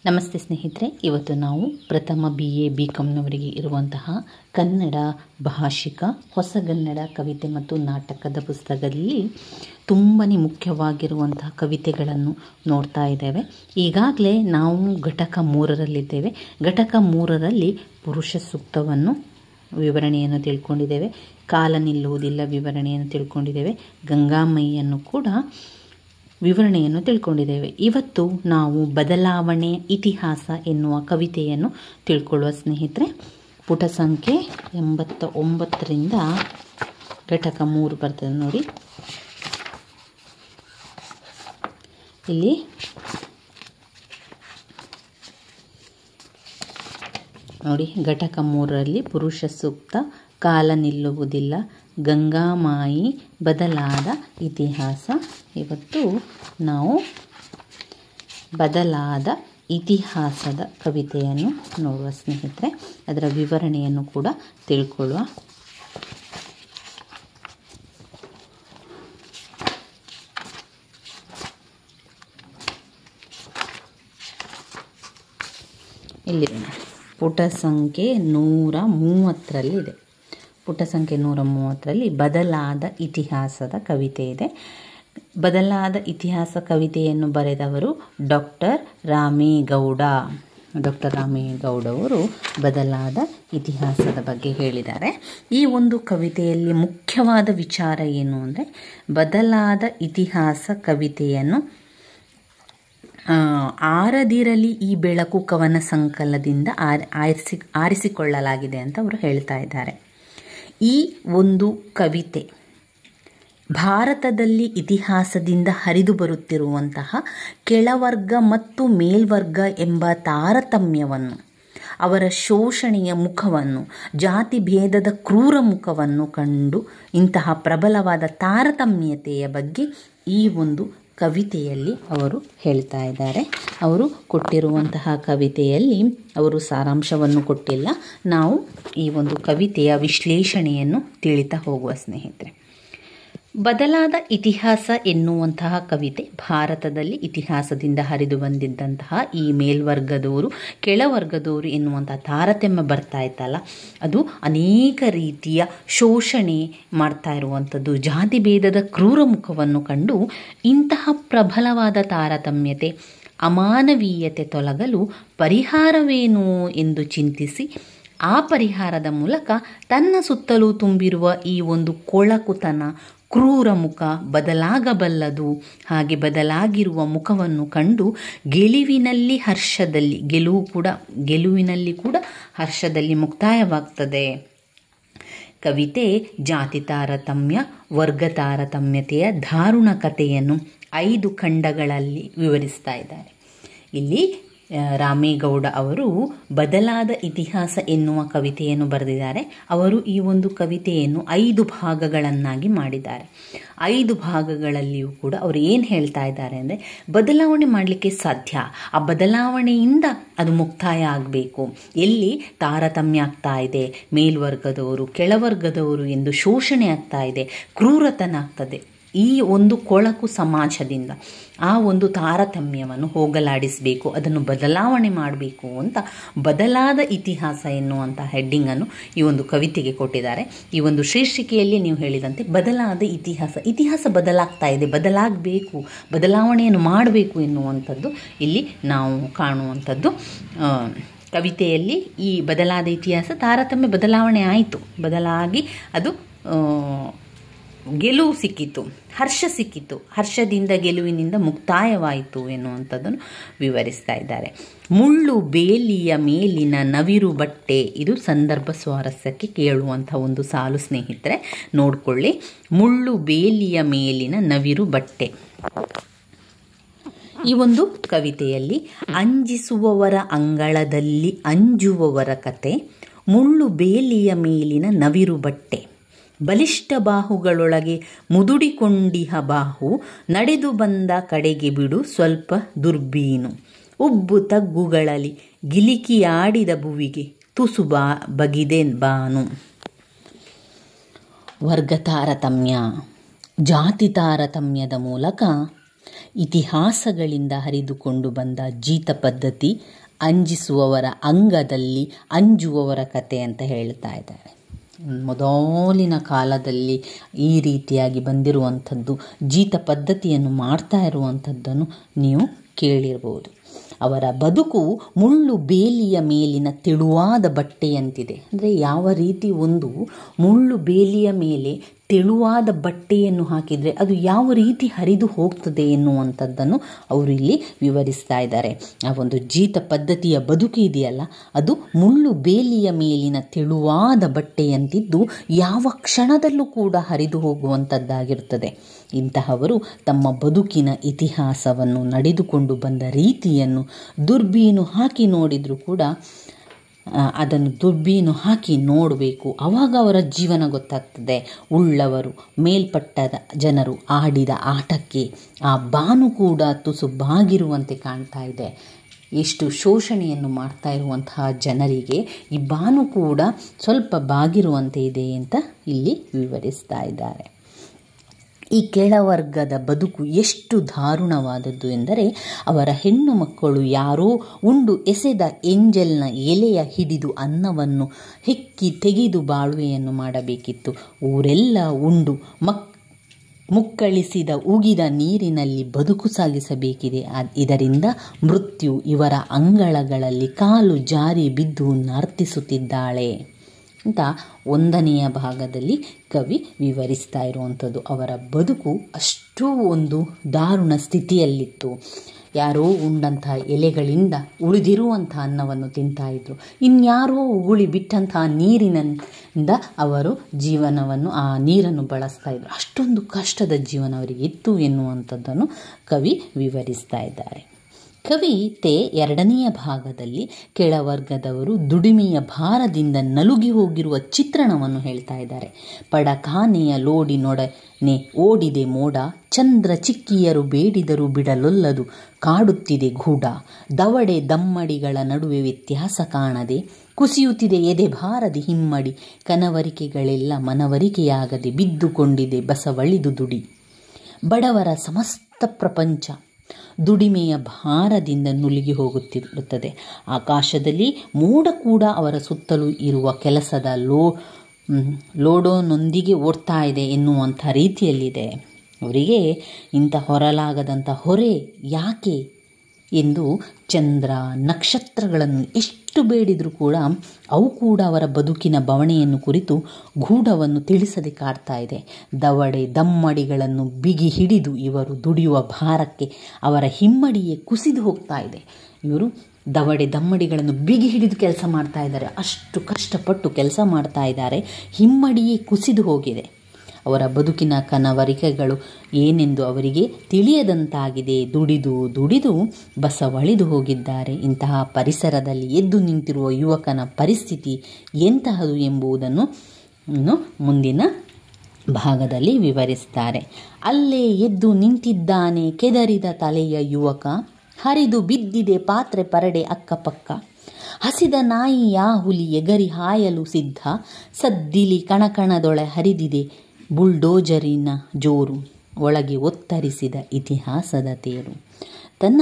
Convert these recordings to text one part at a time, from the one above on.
ನಮಸ್ತೆ ಸ್ನೇಹಿತರೆ, ಇವತ್ತು ನಾವು ಪ್ರಥಮ BA BComನವರಿಗೆ ಇರುವಂತಹ ಕನ್ನಡ ಭಾಷಿಕ ಹೊಸಗನ್ನಡ ಕವಿತೆ ಮತ್ತು ನಾಟಕದ ಪುಸ್ತಕದಲ್ಲಿ ತುಂಬಾ ಮುಖ್ಯವಾಗಿರುವಂತಹ ಕವಿತೆಗಳನ್ನು ನೋಡ್ತಾ ಇದ್ದೇವೆ. ಈಗಾಗಲೇ ನಾವು ಘಟಕ 3ರಲ್ಲಿದ್ದೇವೆ. ಘಟಕ 3ರಲ್ಲಿ ಪುರುಷ ಸೂಕ್ತವನ್ನು ವಿವರಣೆಯನ್ನು ತಿಳ್ಕೊಂಡಿದ್ದೇವೆ. ಕಾಲ ನಿಲ್ಲುವುದಿಲ್ಲ ವಿವರಣೆಯನ್ನು ತಿಳ್ಕೊಂಡಿದ್ದೇವೆ. ಗಂಗಾಮೈಯನ್ನು ಕೂಡ ವಿವರಣೆಯನ್ನು ತಿಳ್ಕೊಂಡಿದ್ದೇವೆ. ಇವತ್ತು ನಾವು ಬದಲಾವಣೆ ಇತಿಹಾಸ ಎನ್ನುವ ಕವಿತೆಯನ್ನು ತಿಳ್ಕೊಳ್ಳುವ ಸ್ನೇಹಿತರೆ. ಪುಟ ಸಂಖ್ಯೆ 89ರಿಂದ ಘಟಕ 3 ಬರ್ತದೆ ನೋಡಿ. ಇಲ್ಲಿ ನೋಡಿ, ಘಟಕ 3ರಲ್ಲಿ ಪುರುಷ ಸೂಕ್ತ, ಕಾಲ ನಿಲ್ಲುವುದಿಲ್ಲ, ಗಂಗಾಮಾಯಿ, ಬದಲಾದ ಇತಿಹಾಸ. ಇವತ್ತು ನಾವು ಬದಲಾದ ಇತಿಹಾಸದ ಕವಿತೆಯನ್ನು ನೋಡುವ ಸ್ನೇಹಿತರೆ. ಅದರ ವಿವರಣೆಯನ್ನು ಕೂಡ ತಿಳ್ಕೊಳ್ಳುವ. ಇಲ್ಲಿ ಪುಟ ಸಂಖ್ಯೆ 130ರಲ್ಲಿದೆ. ಪುಟ ಸಂಖ್ಯೆ 130ರಲ್ಲಿ ಬದಲಾದ ಇತಿಹಾಸದ ಕವಿತೆ ಇದೆ. ಬದಲಾದ ಇತಿಹಾಸ ಕವಿತೆಯನ್ನು ಬರೆದವರು ಡಾಕ್ಟರ್ ರಾಮೇಗೌಡ. ಡಾಕ್ಟರ್ ರಾಮೇಗೌಡ ಅವರು ಬದಲಾದ ಇತಿಹಾಸದ ಬಗ್ಗೆ ಹೇಳಿದ್ದಾರೆ. ಈ ಒಂದು ಕವಿತೆಯಲ್ಲಿ ಮುಖ್ಯವಾದ ವಿಚಾರ ಏನು ಅಂದರೆ, ಬದಲಾದ ಇತಿಹಾಸ ಕವಿತೆಯನ್ನು ಆರದಿರಲಿ ಈ ಬೆಳಕು ಕವನ ಸಂಕಲನದಿಂದ ಆರಿಸಿಕೊಳ್ಳಲಾಗಿದೆ ಅಂತ ಅವರು ಹೇಳ್ತಾ ಇದ್ದಾರೆ. ಈ ಒಂದು ಕವಿತೆ ಭಾರತದಲ್ಲಿ ಇತಿಹಾಸದಿಂದ ಹರಿದು ಬರುತ್ತಿರುವಂತಹ ಕೆಳವರ್ಗ ಮತ್ತು ಮೇಲ್ವರ್ಗ ಎಂಬ ತಾರತಮ್ಯವನ್ನು, ಅವರ ಶೋಷಣೆಯ ಮುಖವನ್ನು, ಜಾತಿ ಭೇದದ ಕ್ರೂರ ಮುಖವನ್ನು ಕಂಡು ಇಂತಹ ಪ್ರಬಲವಾದ ತಾರತಮ್ಯತೆಯ ಬಗ್ಗೆ ಈ ಒಂದು ಕವಿತೆಯಲ್ಲಿ ಅವರು ಹೇಳ್ತಾ ಇದ್ದಾರೆ. ಅವರು ಕೊಟ್ಟಿರುವಂತಹ ಕವಿತೆಯಲ್ಲಿ ಅವರು ಸಾರಾಂಶವನ್ನು ಕೊಟ್ಟಿಲ್ಲ. ನಾವು ಈ ಒಂದು ಕವಿತೆಯ ವಿಶ್ಲೇಷಣೆಯನ್ನು ತಿಳಿತಾ ಹೋಗುವ ಸ್ನೇಹಿತರೆ. ಬದಲಾದ ಇತಿಹಾಸ ಎನ್ನುವಂತಹ ಕವಿತೆ ಭಾರತದಲ್ಲಿ ಇತಿಹಾಸದಿಂದ ಹರಿದು ಬಂದಿದ್ದಂತಹ ಈ ಮೇಲ್ವರ್ಗದವರು ಕೆಳವರ್ಗದವರು ಎನ್ನುವಂತಹ ತಾರತಮ್ಯ ಬರ್ತಾ ಇತ್ತಲ್ಲ, ಅದು ಅನೇಕ ರೀತಿಯ ಶೋಷಣೆ ಮಾಡ್ತಾ ಇರುವಂಥದ್ದು, ಜಾತಿ ಭೇದದ ಕ್ರೂರ ಮುಖವನ್ನು ಕಂಡು ಇಂತಹ ಪ್ರಬಲವಾದ ತಾರತಮ್ಯತೆ, ಅಮಾನವೀಯತೆ ತೊಲಗಲು ಪರಿಹಾರವೇನು ಎಂದು ಚಿಂತಿಸಿ ಆ ಪರಿಹಾರದ ಮೂಲಕ ತನ್ನ ಸುತ್ತಲೂ ತುಂಬಿರುವ ಈ ಒಂದು ಕೊಳಕುತನ, ಕ್ರೂರ ಮುಖ ಬದಲಾಗಬಲ್ಲದು, ಹಾಗೆ ಬದಲಾಗಿರುವ ಮುಖವನ್ನು ಕಂಡು ಗೆಲುವಿನಲ್ಲಿ ಕೂಡ ಹರ್ಷದಲ್ಲಿ ಮುಕ್ತಾಯವಾಗ್ತದೆ. ಕವಿತೆ ಜಾತಿ ತಾರತಮ್ಯ, ವರ್ಗ ತಾರತಮ್ಯತೆಯ ದಾರುಣ ಕಥೆಯನ್ನು 5 ಖಂಡಗಳಲ್ಲಿ ವಿವರಿಸ್ತಾ ಇದ್ದಾರೆ. ಇಲ್ಲಿ ರಾಮೇಗೌಡ ಅವರು ಬದಲಾದ ಇತಿಹಾಸ ಎನ್ನುವ ಕವಿತೆಯನ್ನು ಬರೆದಿದ್ದಾರೆ. ಅವರು ಈ ಒಂದು ಕವಿತೆಯನ್ನು 5 ಭಾಗಗಳನ್ನಾಗಿ ಮಾಡಿದ್ದಾರೆ. 5 ಭಾಗಗಳಲ್ಲಿಯೂ ಕೂಡ ಅವರು ಏನು ಹೇಳ್ತಾ ಇದ್ದಾರೆ ಅಂದರೆ, ಬದಲಾವಣೆ ಮಾಡಲಿಕ್ಕೆ ಸಾಧ್ಯ, ಆ ಬದಲಾವಣೆಯಿಂದ ಅದು ಮುಕ್ತಾಯ ಆಗಬೇಕು. ಎಲ್ಲಿ ತಾರತಮ್ಯ ಆಗ್ತಾ ಇದೆ, ಮೇಲ್ವರ್ಗದವರು ಕೆಳವರ್ಗದವರು ಎಂದು ಶೋಷಣೆ ಆಗ್ತಾ ಇದೆ, ಕ್ರೂರತನ ಆಗ್ತದೆ, ಈ ಒಂದು ಕೊಳಕು ಸಮಾಜದಿಂದ ಆ ಒಂದು ತಾರತಮ್ಯವನ್ನು ಹೋಗಲಾಡಿಸಬೇಕು, ಅದನ್ನು ಬದಲಾವಣೆ ಮಾಡಬೇಕು ಅಂತ ಬದಲಾದ ಇತಿಹಾಸ ಎನ್ನುವಂಥ ಹೆಡ್ಡಿಂಗನ್ನು ಈ ಒಂದು ಕವಿತೆಗೆ ಕೊಟ್ಟಿದ್ದಾರೆ. ಈ ಒಂದು ಶೀರ್ಷಿಕೆಯಲ್ಲಿ ನೀವು ಹೇಳಿದಂತೆ ಬದಲಾದ ಇತಿಹಾಸ ಬದಲಾಗ್ತಾ ಇದೆ, ಬದಲಾಗಬೇಕು, ಬದಲಾವಣೆಯನ್ನು ಮಾಡಬೇಕು ಎನ್ನುವಂಥದ್ದು ಇಲ್ಲಿ ನಾವು ಕಾಣುವಂಥದ್ದು. ಕವಿತೆಯಲ್ಲಿ ಈ ಬದಲಾದ ಇತಿಹಾಸ, ತಾರತಮ್ಯ ಬದಲಾವಣೆ ಆಯಿತು, ಬದಲಾಗಿ ಅದು ಗೆಲುವು ಸಿಕ್ಕಿತು, ಹರ್ಷ ಸಿಕ್ಕಿತು, ಹರ್ಷದಿಂದ ಗೆಲುವಿನಿಂದ ಮುಕ್ತಾಯವಾಯಿತು ಎನ್ನುವಂಥದ್ದನ್ನು ವಿವರಿಸ್ತಾ ಇದ್ದಾರೆ. ಮುಳ್ಳು ಬೇಲಿಯ ಮೇಲಿನ ನವಿರು ಬಟ್ಟೆ, ಇದು ಸಂದರ್ಭ ಸ್ವಾರಸ್ಯಕ್ಕೆ ಕೇಳುವಂಥ ಒಂದು ಸಾಲು ಸ್ನೇಹಿತರೆ, ನೋಡ್ಕೊಳ್ಳಿ. ಮುಳ್ಳು ಬೇಲಿಯ ಮೇಲಿನ ನವಿರು ಬಟ್ಟೆ. ಈ ಒಂದು ಕವಿತೆಯಲ್ಲಿ ಅಂಜಿಸುವವರ ಅಂಗಳದಲ್ಲಿ ಅಂಜುವವರ ಕತೆ, ಮುಳ್ಳು ಬೇಲಿಯ ಮೇಲಿನ ನವಿರು ಬಟ್ಟೆ, ಬಲಿಷ್ಠ ಬಾಹುಗಳೊಳಗೆ ಮುದುಡಿಕೊಂಡಿಹ ಬಾಹು, ನಡೆದು ಬಂದ ಕಡೆಗೆ ಬಿಡು ಸ್ವಲ್ಪ ದುರ್ಬೀನು, ಉಬ್ಬು ತಗ್ಗುಗಳಲ್ಲಿ ಗಿಲಿಕಿಯಾಡಿದ ಭುವಿಗೆ ತುಸು ಬಗಿದೆ ಬಾನು. ವರ್ಗ ತಾರತಮ್ಯ, ಜಾತಿ ತಾರತಮ್ಯದ ಮೂಲಕ ಇತಿಹಾಸಗಳಿಂದ ಹರಿದುಕೊಂಡು ಬಂದ ಜೀತ ಪದ್ಧತಿ ಅಂಜಿಸುವವರ ಅಂಗದಲ್ಲಿ ಅಂಜುವವರ ಕತೆ ಅಂತ ಹೇಳ್ತಾ ಇದ್ದಾರೆ. ಮೊದಲಿನ ಕಾಲದಲ್ಲಿ ಈ ರೀತಿಯಾಗಿ ಬಂದಿರುವಂಥದ್ದು ಜೀತ ಪದ್ಧತಿಯನ್ನು ಮಾಡ್ತಾ ಇರುವಂಥದ್ದನ್ನು ನೀವು ಕೇಳಿರ್ಬೋದು. ಅವರ ಬದುಕು ಮುಳ್ಳು ಬೇಲಿಯ ಮೇಲಿನ ತೆಳುವಾದ ಬಟ್ಟೆಯಂತಿದೆ. ಅಂದರೆ ಯಾವ ರೀತಿ ಒಂದು ಮುಳ್ಳು ಬೇಲಿಯ ಮೇಲೆ ತೆಳುವಾದ ಬಟ್ಟೆಯನ್ನು ಹಾಕಿದರೆ ಅದು ಯಾವ ರೀತಿ ಹರಿದು ಹೋಗ್ತದೆ ಎನ್ನುವಂಥದ್ದನ್ನು ಅವರು ಇಲ್ಲಿ ವಿವರಿಸ್ತಾ ಇದ್ದಾರೆ. ಆ ಒಂದು ಜೀತ ಪದ್ಧತಿಯ ಬದುಕು ಇದೆಯಲ್ಲ, ಅದು ಮುಳ್ಳು ಬೇಲಿಯ ಮೇಲಿನ ತೆಳುವಾದ ಬಟ್ಟೆಯಂತಿದ್ದು ಯಾವ ಕ್ಷಣದಲ್ಲೂ ಕೂಡ ಹರಿದು ಹೋಗುವಂಥದ್ದಾಗಿರುತ್ತದೆ. ಇಂತಹವರು ತಮ್ಮ ಬದುಕಿನ ಇತಿಹಾಸವನ್ನು, ನಡೆದುಕೊಂಡು ಬಂದ ರೀತಿಯನ್ನು ದುರ್ಬೀನು ಹಾಕಿ ನೋಡಿದರೂ ಕೂಡ ಅದನ್ನು ದುರ್ಬೀನು ಹಾಕಿ ನೋಡಬೇಕು. ಆವಾಗ ಅವರ ಜೀವನ ಗೊತ್ತಾಗ್ತದೆ. ಉಳ್ಳವರು, ಮೇಲ್ಪಟ್ಟದ ಜನರು ಆಡಿದ ಆಟಕ್ಕೆ ಆ ಬಾನು ಕೂಡ ತುಸು ಬಾಗಿರುವಂತೆ ಕಾಣ್ತಾ ಇದೆ. ಎಷ್ಟು ಶೋಷಣೆಯನ್ನು ಮಾಡ್ತಾ ಇರುವಂತಹ ಜನರಿಗೆ ಈ ಬಾನು ಕೂಡ ಸ್ವಲ್ಪ ಬಾಗಿರುವಂತೆ ಇದೆ ಅಂತ ಇಲ್ಲಿ ವಿವರಿಸ್ತಾ ಇದ್ದಾರೆ. ಈ ಕೆಳವರ್ಗದ ಬದುಕು ಎಷ್ಟು ದಾರುಣವಾದದ್ದು ಎಂದರೆ, ಅವರ ಹೆಣ್ಣು ಮಕ್ಕಳು ಯಾರೋ ಉಂಡು ಎಸೆದ ಎಂಜಲ್ನ ಎಲೆಯ ಹಿಡಿದು ಅನ್ನವನ್ನು ಹೆಕ್ಕಿ ತೆಗೆದು ಬಾಳ್ವೆಯನ್ನು ಮಾಡಬೇಕಿತ್ತು. ಊರೆಲ್ಲ ಉಂಡು ಮುಕ್ಕಳಿಸಿದ ಉಗಿದ ನೀರಿನಲ್ಲಿ ಬದುಕು ಸಾಗಿಸಬೇಕಿದೆ. ಇದರಿಂದ ಮೃತ್ಯು ಇವರ ಅಂಗಳಗಳಲ್ಲಿ ಕಾಲು ಜಾರಿ ಬಿದ್ದು ನರ್ತಿಸುತ್ತಿದ್ದಾಳೆ ಅಂತ 1ನೆಯ ಭಾಗದಲ್ಲಿ ಕವಿ ವಿವರಿಸ್ತಾ ಇರುವಂಥದ್ದು. ಅವರ ಬದುಕು ಅಷ್ಟೂ ಒಂದು ದಾರುಣ ಸ್ಥಿತಿಯಲ್ಲಿತ್ತು. ಯಾರೋ ಉಂಡಂತಹ ಎಲೆಗಳಿಂದ ಉಳಿದಿರುವಂಥ ಅನ್ನವನ್ನು ತಿಂತಾಯಿದ್ರು. ಇನ್ಯಾರೋ ಉಗುಳಿ ಬಿಟ್ಟಂತಹ ನೀರಿನಿಂದ ಅವರು ಜೀವನವನ್ನು, ಆ ನೀರನ್ನು ಬಳಸ್ತಾ ಇದ್ರು. ಅಷ್ಟೊಂದು ಕಷ್ಟದ ಜೀವನ ಅವರಿಗೆ ಇತ್ತು ಎನ್ನುವಂಥದ್ದನ್ನು ಕವಿ ವಿವರಿಸ್ತಾ ಇದ್ದಾರೆ. ಕವಿತೆ 2ನೆಯ ಭಾಗದಲ್ಲಿ ಕೆಳವರ್ಗದವರು ದುಡಿಮೆಯ ಭಾರದಿಂದ ನಲುಗಿ ಹೋಗಿರುವ ಚಿತ್ರಣವನ್ನು ಹೇಳ್ತಾ ಇದ್ದಾರೆ. ಪಡಕಾನೆಯ ಲೋಡಿನೊಡನೆ ಓಡಿದೆ ಮೋಡ, ಚಂದ್ರ ಚಿಕ್ಕಿಯರು ಬೇಡಿದರೂ ಬಿಡಲೊಲ್ಲದು, ಕಾಡುತ್ತಿದೆ ಗೂಢ. ದವಡೆ ದಮ್ಮಡಿಗಳ ನಡುವೆ ವ್ಯತ್ಯಾಸ ಕಾಣದೆ, ಕುಸಿಯುತ್ತಿದೆ ಎದೆ ಭಾರದಿ ಹಿಮ್ಮಡಿ, ಕನವರಿಕೆಗಳೆಲ್ಲ ಮನವರಿಕೆಯಾಗದೆ ಬಿದ್ದುಕೊಂಡಿದೆ ಬಸವಳಿದು ದುಡಿ. ಬಡವರ ಸಮಸ್ತ ಪ್ರಪಂಚ ದುಡಿಮೆಯ ಭಾರದಿಂದ ನುಲಿಗಿ ಹೋಗುತ್ತಿರುತ್ತದೆ. ಆಕಾಶದಲ್ಲಿ ಮೋಡ ಕೂಡ ಅವರ ಸುತ್ತಲೂ ಇರುವ ಕೆಲಸದ ಲೋಡೋನೊಂದಿಗೆ ಓಡ್ತಾ ಇದೆ ಎನ್ನುವಂಥ ರೀತಿಯಲ್ಲಿದೆ. ಅವರಿಗೆ ಇಂಥ ಹೊರಲಾಗದಂಥ ಹೊರೆ ಯಾಕೆ ಎಂದು ಚಂದ್ರ ನಕ್ಷತ್ರಗಳನ್ನು ಎಷ್ಟು ಬೇಡಿದರೂ ಕೂಡ ಅವು ಕೂಡ ಅವರ ಬದುಕಿನ ಬವಣೆಯನ್ನು ಕುರಿತು ಗೂಢವನ್ನು ತಿಳಿಸದೆ ಕಾಡ್ತಾ ಇದೆ. ದವಡೆ ದಮ್ಮಡಿಗಳನ್ನು ಬಿಗಿ ಹಿಡಿದು ಇವರು ದುಡಿಯುವ ಭಾರಕ್ಕೆ ಅವರ ಹಿಮ್ಮಡಿಯೇ ಕುಸಿದು ಹೋಗ್ತಾ ಇದೆ. ಇವರು ದವಡೆ ದಮ್ಮಡಿಗಳನ್ನು ಬಿಗಿ ಹಿಡಿದು ಕೆಲಸ ಮಾಡ್ತಾ ಇದ್ದಾರೆ. ಅಷ್ಟು ಕಷ್ಟಪಟ್ಟು ಕೆಲಸ ಮಾಡ್ತಾ ಇದ್ದಾರೆ. ಹಿಮ್ಮಡಿಯೇ ಕುಸಿದು ಹೋಗಿದೆ. ಅವರ ಬದುಕಿನ ಕನವರಿಕೆಗಳು ಏನೆಂದು ಅವರಿಗೆ ತಿಳಿಯದಂತಾಗಿದೆ. ದುಡಿದು ದುಡಿದು ಬಸವಳಿದು ಹೋಗಿದ್ದಾರೆ. ಇಂತಹ ಪರಿಸರದಲ್ಲಿ ಎದ್ದು ನಿಂತಿರುವ ಯುವಕನ ಪರಿಸ್ಥಿತಿ ಎಂತಹದು ಎಂಬುದನ್ನು ಮುಂದಿನ ಭಾಗದಲ್ಲಿ ವಿವರಿಸ್ತಾರೆ. ಅಲ್ಲೇ ಎದ್ದು ನಿಂತಿದ್ದಾನೆ ಕೆದರಿದ ತಲೆಯ ಯುವಕ, ಹರಿದು ಬಿದ್ದಿದೆ ಪಾತ್ರೆ ಪರಡೆ ಅಕ್ಕಪಕ್ಕ. ಹಸಿದ ನಾಯಿ ಯಾ ಹುಲಿ ಎಗರಿ ಹಾಯಲು ಸಿದ್ಧ, ಸದ್ದಿಲಿ ಕಣಕಣದೊಳೆ ಹರಿದಿದೆ ಬುಲ್ಡೋಜರಿನ ಜೋರು, ಒಳಗೆ ಒತ್ತರಿಸಿದ ಇತಿಹಾಸದ ತೇರು. ತನ್ನ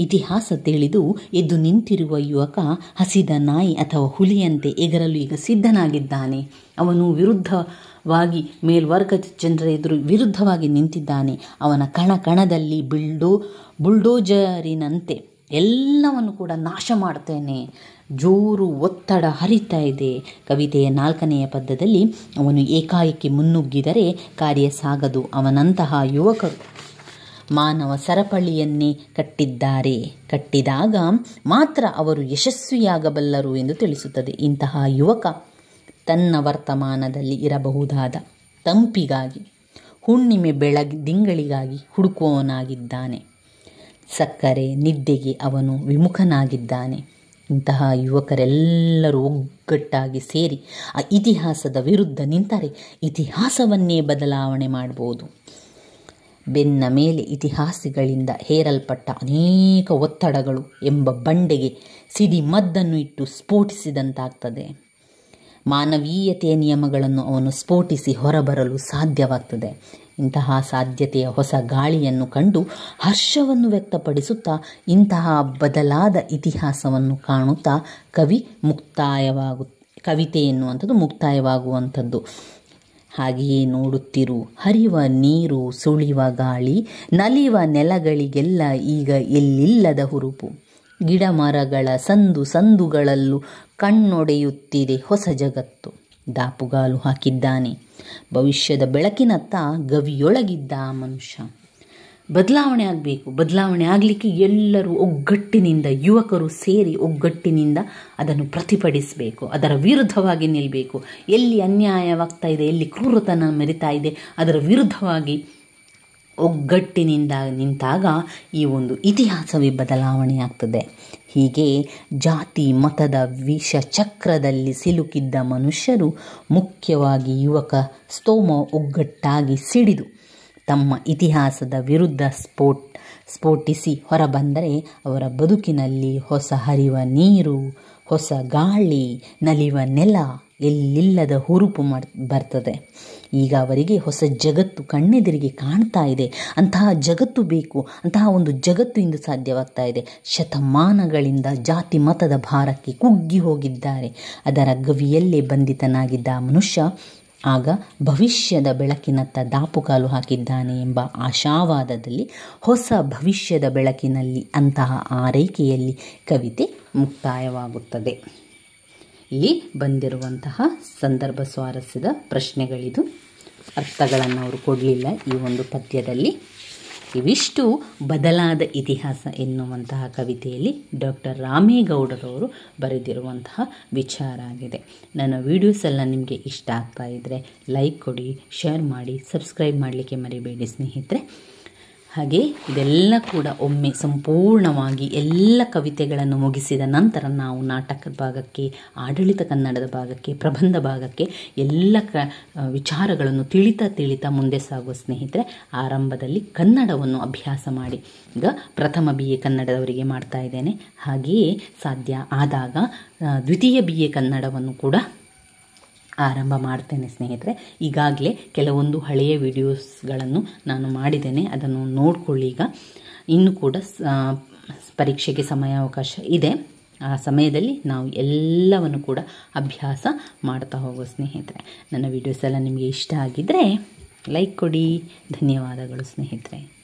ಇತಿಹಾಸ ತಿಳಿದು ಎದ್ದು ನಿಂತಿರುವ ಯುವಕ ಹಸಿದ ನಾಯಿ ಅಥವಾ ಹುಲಿಯಂತೆ ಎಗರಲು ಈಗ ಸಿದ್ಧನಾಗಿದ್ದಾನೆ. ಅವನು ವಿರುದ್ಧವಾಗಿ ಮೇಲ್ವರ್ಗದ ಜನರ ಎದುರು ವಿರುದ್ಧವಾಗಿ ನಿಂತಿದ್ದಾನೆ. ಅವನ ಕಣಕಣದಲ್ಲಿ ಬುಲ್ಡೋಜರಿನಂತೆ ಎಲ್ಲವನ್ನು ಕೂಡ ನಾಶ ಮಾಡ್ತೇನೆ. ಜೋರು ಒತ್ತಡ ಹರಿತಾ ಇದೆ. ಕವಿತೆಯ 4ನೆಯ ಪದ್ಯದಲ್ಲಿ ಅವನು ಏಕಾಏಕಿ ಮುನ್ನುಗ್ಗಿದರೆ ಕಾರ್ಯ ಸಾಗದು. ಅವನಂತಹ ಯುವಕರು ಮಾನವ ಸರಪಳಿಯನ್ನೇ ಕಟ್ಟಿದಾಗ ಮಾತ್ರ ಅವರು ಯಶಸ್ವಿಯಾಗಬಲ್ಲರು ಎಂದು ತಿಳಿಸುತ್ತದೆ. ಇಂತಹ ಯುವಕ ತನ್ನ ವರ್ತಮಾನದಲ್ಲಿ ಇರಬಹುದಾದ ತಂಪಿಗಾಗಿ, ಹುಣ್ಣಿಮೆ ಬೆಳದಿಂಗಳಿಗಾಗಿ ಹುಡುಕುವವನಾಗಿದ್ದಾನೆ. ಸಕ್ಕರೆ ನಿದ್ದೆಗೆ ಅವನು ವಿಮುಖನಾಗಿದ್ದಾನೆ. ಇಂತಹ ಯುವಕರೆಲ್ಲರೂ ಒಗ್ಗಟ್ಟಾಗಿ ಸೇರಿ ಆ ಇತಿಹಾಸದ ವಿರುದ್ಧ ನಿಂತರೆ ಇತಿಹಾಸವನ್ನೇ ಬದಲಾವಣೆ ಮಾಡಬಹುದು. ಬೆನ್ನ ಮೇಲೆ ಇತಿಹಾಸಗಳಿಂದ ಹೇರಲ್ಪಟ್ಟ ಅನೇಕ ಒತ್ತಡಗಳು ಎಂಬ ಬಂಡೆಗೆ ಸಿಡಿ ಮದ್ದನ್ನು ಇಟ್ಟು ಸ್ಫೋಟಿಸಿದಂತಾಗ್ತದೆ. ಮಾನವೀಯತೆಯ ನಿಯಮಗಳನ್ನು ಅವನು ಸ್ಫೋಟಿಸಿ ಹೊರಬರಲು ಸಾಧ್ಯವಾಗ್ತದೆ. ಇಂತಹ ಸಾಧ್ಯತೆಯ ಹೊಸ ಗಾಳಿಯನ್ನು ಕಂಡು ಹರ್ಷವನ್ನು ವ್ಯಕ್ತಪಡಿಸುತ್ತಾ ಇಂತಹ ಬದಲಾದ ಇತಿಹಾಸವನ್ನು ಕಾಣುತ್ತಾ ಕವಿತೆ ಎನ್ನುವಂಥದ್ದು ಮುಕ್ತಾಯವಾಗುವಂಥದ್ದು. ಹಾಗೆಯೇ ನೋಡುತ್ತಿರು, ಹರಿವ ನೀರು, ಸುಳಿವ ಗಾಳಿ, ನಲಿವ ನೆಲಗಳಿಗೆಲ್ಲ ಈಗ ಎಲ್ಲಿಲ್ಲದ ಹುರುಪು. ಗಿಡ ಮರಗಳ ಸಂದುಗಳಲ್ಲೂ ಕಣ್ಣೊಡೆಯುತ್ತಿದೆ ಹೊಸ ಜಗತ್ತು. ದಾಪುಗಾಲು ಹಾಕಿದ್ದಾನೆ ಭವಿಷ್ಯದ ಬೆಳಕಿನತ್ತ ಗವಿಯೊಳಗಿದ್ದ ಆ ಮನುಷ್ಯ. ಬದಲಾವಣೆ ಆಗಬೇಕು. ಬದಲಾವಣೆ ಆಗಲಿಕ್ಕೆ ಎಲ್ಲರೂ ಒಗ್ಗಟ್ಟಿನಿಂದ, ಯುವಕರು ಸೇರಿ ಒಗ್ಗಟ್ಟಿನಿಂದ ಅದನ್ನು ಪ್ರತಿಭಟಿಸಬೇಕು, ಅದರ ವಿರುದ್ಧವಾಗಿ ನಿಲ್ಲಬೇಕು. ಎಲ್ಲಿ ಅನ್ಯಾಯವಾಗ್ತಾ ಇದೆ, ಎಲ್ಲಿ ಕ್ರೂರತನ ಮೆರಿತಾ ಇದೆ, ಅದರ ವಿರುದ್ಧವಾಗಿ ಒಗ್ಗಟ್ಟಿನಿಂದ ನಿಂತಾಗ ಈ ಒಂದು ಇತಿಹಾಸವೇ ಬದಲಾವಣೆ ಆಗ್ತದೆ. ಹೀಗೆ ಜಾತಿ ಮತದ ವಿಷ ಚಕ್ರದಲ್ಲಿ ಸಿಲುಕಿದ್ದ ಮನುಷ್ಯರು, ಮುಖ್ಯವಾಗಿ ಯುವಕ ಸ್ತೋಮ ಒಗ್ಗಟ್ಟಾಗಿ ಸಿಡಿದು ತಮ್ಮ ಇತಿಹಾಸದ ವಿರುದ್ಧ ಸ್ಫೋಟಿಸಿ ಹೊರಬಂದರೆ ಅವರ ಬದುಕಿನಲ್ಲಿ ಹೊಸ ಹರಿವ ನೀರು, ಹೊಸ ಗಾಳಿ, ನಲಿವ ನೆಲ, ಎಲ್ಲಿಲ್ಲದ ಹುರುಪು ಬರ್ತದೆ. ಈಗ ಅವರಿಗೆ ಹೊಸ ಜಗತ್ತು ಕಣ್ಣೆದುರಿಗೆ ಕಾಣ್ತಾ ಇದೆ. ಅಂತಹ ಜಗತ್ತು ಬೇಕು. ಅಂತಹ ಒಂದು ಜಗತ್ತು ಇಂದು ಸಾಧ್ಯವಾಗ್ತಾ ಇದೆ. ಶತಮಾನಗಳಿಂದ ಜಾತಿ ಮತದ ಭಾರಕ್ಕೆ ಕುಗ್ಗಿ ಹೋಗಿದ್ದಾರೆ. ಅದರ ಗವಿಯಲ್ಲೇ ಬಂಧಿತನಾಗಿದ್ದ ಮನುಷ್ಯ ಆಗ ಭವಿಷ್ಯದ ಬೆಳಕಿನತ್ತ ದಾಪುಗಾಲು ಹಾಕಿದ್ದಾನೆ ಎಂಬ ಆಶಾವಾದದಲ್ಲಿ, ಹೊಸ ಭವಿಷ್ಯದ ಬೆಳಕಿನಲ್ಲಿ, ಅಂತಹ ಆರೈಕೆಯಲ್ಲಿ ಕವಿತೆ ಮುಕ್ತಾಯವಾಗುತ್ತದೆ. ಇಲ್ಲಿ ಬಂದಿರುವಂತಹ ಸಂದರ್ಭ ಸ್ವಾರಸ್ಯದ ಪ್ರಶ್ನೆಗಳಿದು. ಅರ್ಥಗಳನ್ನು ಅವರು ಕೊಡಲಿಲ್ಲ ಈ ಒಂದು ಪದ್ಯದಲ್ಲಿ. ಇವಿಷ್ಟು ಬದಲಾದ ಇತಿಹಾಸ ಎನ್ನುವಂತಹ ಕವಿತೆಯಲ್ಲಿ ಡಾಕ್ಟರ್ ರಾಮೇಗೌಡರವರು ಬರೆದಿರುವಂತಹ ವಿಚಾರ ಆಗಿದೆ. ನನ್ನ ವಿಡಿಯೋಸ್ ಎಲ್ಲ ನಿಮಗೆ ಇಷ್ಟ ಆಗ್ತಾ ಇದ್ದರೆ ಲೈಕ್ ಕೊಡಿ, ಶೇರ್ ಮಾಡಿ, ಸಬ್ಸ್ಕ್ರೈಬ್ ಮಾಡಲಿಕ್ಕೆ ಮರಿಬೇಡಿ ಸ್ನೇಹಿತರೆ. ಹಾಗೆ ಇದೆಲ್ಲ ಕೂಡ ಒಮ್ಮೆ ಸಂಪೂರ್ಣವಾಗಿ ಎಲ್ಲ ಕವಿತೆಗಳನ್ನು ಮುಗಿಸಿದ ನಂತರ ನಾವು ನಾಟಕದ ಭಾಗಕ್ಕೆ, ಆಡಳಿತ ಕನ್ನಡದ ಭಾಗಕ್ಕೆ, ಪ್ರಬಂಧ ಭಾಗಕ್ಕೆ ಎಲ್ಲ ವಿಚಾರಗಳನ್ನು ತಿಳಿತಾ ಮುಂದೆ ಸಾಗುವ ಸ್ನೇಹಿತರೆ. ಆರಂಭದಲ್ಲಿ ಕನ್ನಡವನ್ನು ಅಭ್ಯಾಸ ಮಾಡಿ. ಈಗ ಪ್ರಥಮ BA ಕನ್ನಡದವರಿಗೆ ಮಾಡ್ತಾ ಇದ್ದೇನೆ. ಹಾಗೆಯೇ ಸಾಧ್ಯ ಆದಾಗ ದ್ವಿತೀಯ BA ಕನ್ನಡವನ್ನು ಕೂಡ ಆರಂಭ ಮಾಡ್ತೇನೆ ಸ್ನೇಹಿತರೆ. ಈಗಾಗಲೇ ಕೆಲವೊಂದು ಹಳೆಯ ವಿಡಿಯೋಸ್ಗಳನ್ನು ನಾನು ಮಾಡಿದ್ದೇನೆ, ಅದನ್ನು ನೋಡಿಕೊಳ್ಳಿ. ಈಗ ಇನ್ನೂ ಕೂಡ ಪರೀಕ್ಷೆಗೆ ಸಮಯಾವಕಾಶ ಇದೆ. ಆ ಸಮಯದಲ್ಲಿ ನಾವು ಎಲ್ಲವನ್ನು ಕೂಡ ಅಭ್ಯಾಸ ಮಾಡ್ತಾ ಹೋಗೋ ಸ್ನೇಹಿತರೆ. ನನ್ನ ವಿಡಿಯೋಸ್ ಎಲ್ಲ ನಿಮಗೆ ಇಷ್ಟ ಆಗಿದ್ದರೆ ಲೈಕ್ ಕೊಡಿ. ಧನ್ಯವಾದಗಳು ಸ್ನೇಹಿತರೆ.